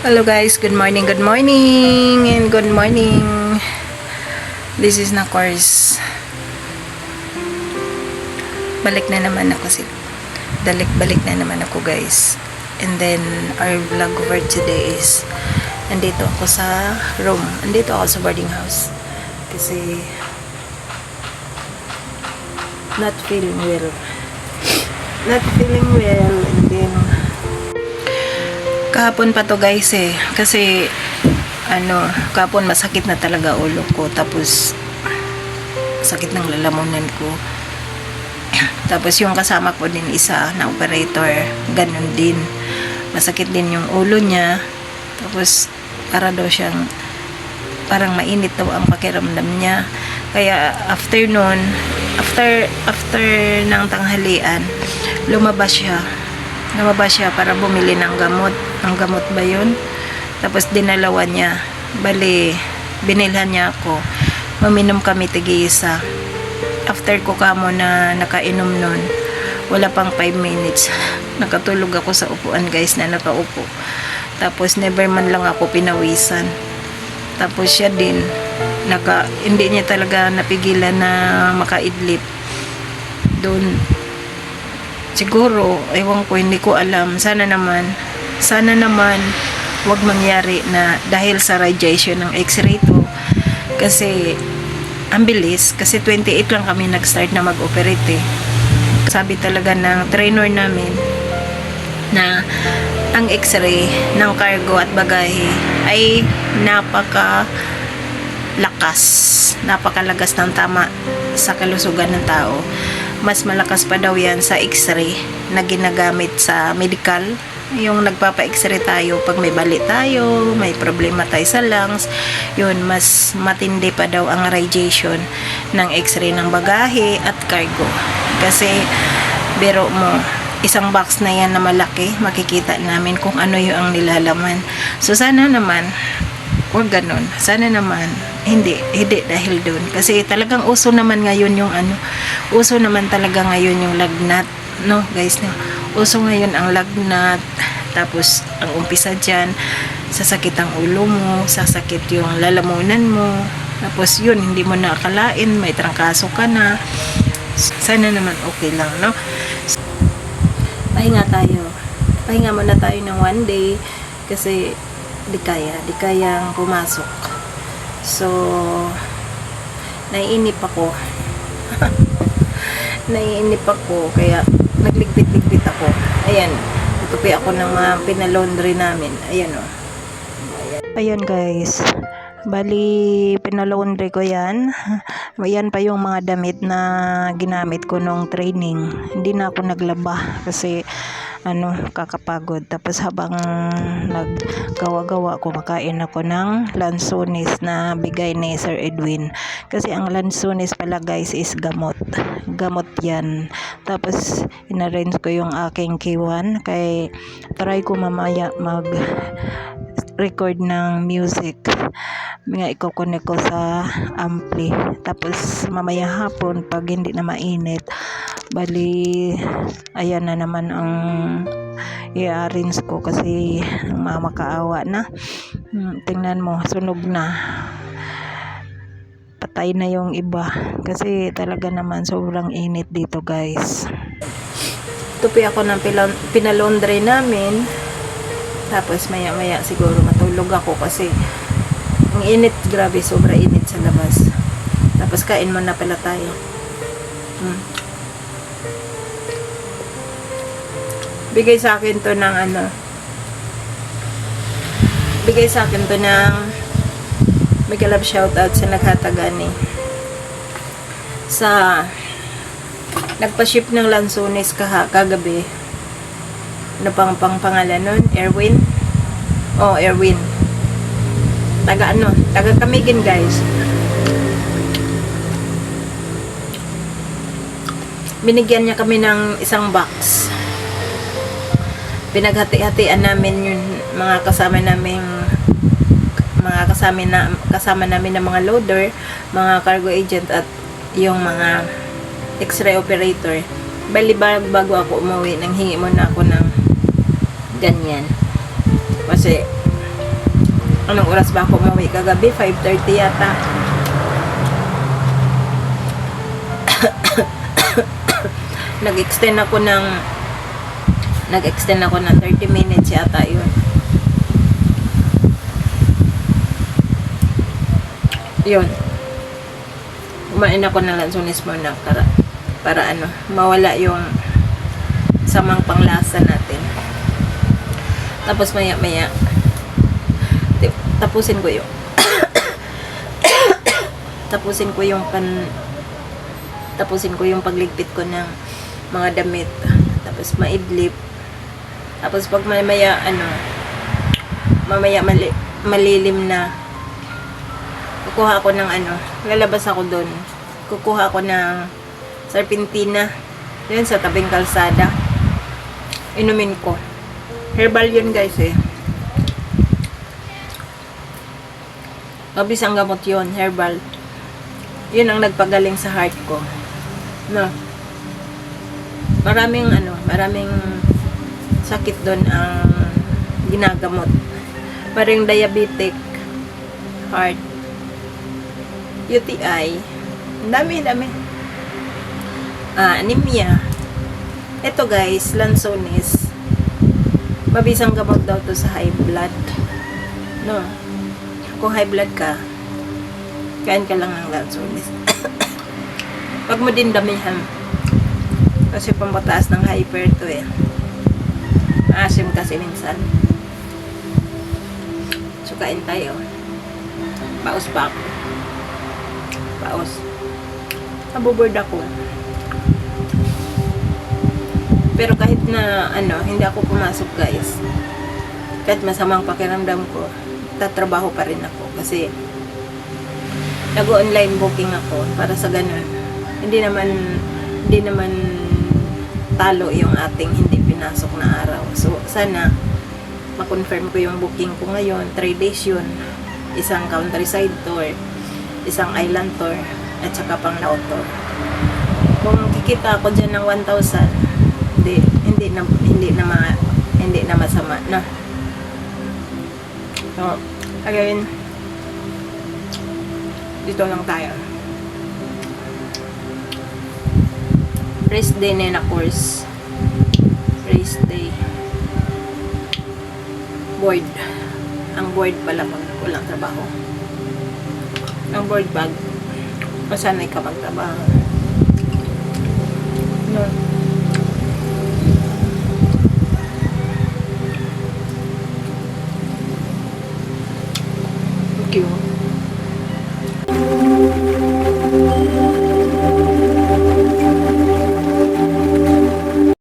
Hello guys, good morning, and good morning. This is na course. Balik na naman ako balik na naman ako guys. And then our vlog for today is andito ako sa room. Andito ako sa boarding house. Kasi not feeling well. And then kahapon pa to guys kasi kahapon masakit na talaga ulo ko, tapos sakit ng lalamunan ko. Tapos yung kasama ko din isa na operator, ganun din, masakit din yung ulo niya. Tapos para daw siyang parang mainit daw ang pakiramdam niya. Kaya after ng tanghalian lumabas siya para bumili ng gamot. Ang gamot ba yun? Tapos dinalawan niya. Bali, binilhan niya ako. Uminom kami tig-isa. After ko kamo na nakainom nun, wala pang 5 minutes. Nakatulog ako sa upuan guys, na nakaupo. Tapos never man lang ako pinawisan. Tapos siya din, hindi niya talaga napigilan na makaidlip. Doon, siguro, ewan ko, hindi ko alam. Sana naman wag mangyari na dahil sa radiation ng x-ray to. Kasi ang bilis, kasi 28 lang kami nag-start na mag-operate Sabi talaga ng trainer namin na ang x-ray ng cargo at bagahe ay napakalagas ng tama sa kalusugan ng tao. Mas malakas pa daw yan sa x-ray na ginagamit sa medical. Yung nagpapa-x-ray tayo pag may bali tayo, may problema tayo sa lungs, yun, mas matindi pa daw ang radiation ng x-ray ng bagahe at cargo. Kasi biro mo, isang box na yan na malaki, makikita namin kung ano yung nilalaman. So sana naman wag ganun. Sana naman hindi dahil doon. Kasi talagang uso naman ngayon uso naman talaga ngayon yung lagnat, no guys, no? Uso ngayon ang lagnat. Tapos ang umpisa dyan, sasakit ang ulo mo, sasakit yung lalamunan mo. Tapos yun, hindi mo na akalain, may trangkaso ka na. Sana naman okay lang, no? Pahinga muna tayo ng one day kasi di kayang pumasok. So naiinip ako kaya nagligpit ako. Ayan, tutupi ako ng mga pinalaundry namin. Ayan guys, bali pinalaundry ko yan. Ayan pa yung mga damit na ginamit ko nung training. Hindi na ako naglaba kasi kakapagod. Tapos habang naggawa-gawa, kumakain ako ng lansones na bigay ni Sir Edwin. Kasi ang lansones pala guys is gamot yan. Tapos inarrange ko yung aking K1 kay try ko mamaya mag record ng music, i-connect ko sa ampli. Tapos mamaya hapon pag hindi na mainit, bali ayan na naman ang i-arrange ko kasi mamakaawa na. Tingnan mo, sunog na, patay na yung iba kasi talaga naman sobrang init dito guys. Tupi ako ng pinalaundry namin. Tapos maya siguro matulog ako kasi ang init, grabe, sobra init sa labas. Tapos kain muna pala tayo. Bigay sa akin to ng mega love shoutout sa naghatagani sa nagpa-ship ng lansones kagabi. Ano pang pangalan nun? Erwin? Erwin. Taga Camiguin guys. Binigyan niya kami ng isang box. Pinaghati-hatian namin yung mga kasama namin ng mga loader, mga cargo agent at yung mga x-ray operator. Bali bago ako umuwi, nanghingi muna ako ng ganyan. Kasi Anong oras ba ako umuwi kagabi? 5:30 yata. Nag-extend ako ng 30 minutes yata yun. Yun. Kumain ako ng lansones muna para ano, mawala yung samang panglasa natin. Tapos maya tapusin ko yung tapusin ko yung pagligpit ko ng mga damit. Tapos maidlip. Tapos pag mamaya malilim na, kukuha ako ng lalabas ako doon. Kukuha ako ng serpentina. Yun sa tabing kalsada. Inumin ko. Herbal yun guys eh. Mabisang gamot yun, herbal. Yun ang nagpagaling sa heart ko. No. Maraming sakit doon ang ginagamot. Parang diabetic, heart, UTI, dami. Anemia. Ito guys, lansones. Mabisang gamot daw to sa high blood. No. Kung high blood ka, kain ka lang ng lansones. Wag mo din damihan. Kasi pamataas ng hyper to eh. Asim kasi minsan. So kain tayo. Paus pa ako. Paus. Naboboard ako. Pero kahit na hindi ako pumasok guys. Kahit masamang pakiramdam ko, tatrabaho pa rin ako kasi nag-online booking ako para sa ganun. Hindi naman talo yung ating hindi pinasok na araw. So sana ma-confirm ko yung booking ko ngayon. 3 days yun. Isang countryside tour, isang island tour, at saka pang lao tour. Kung kikita ako dyan ng 1,000, hindi na masama na. So, again, dito lang tayo. Rest day na course. Rest day. Board. Ang board pala pag walang trabaho. Ang board bag. Masanay ka magtrabaho. No.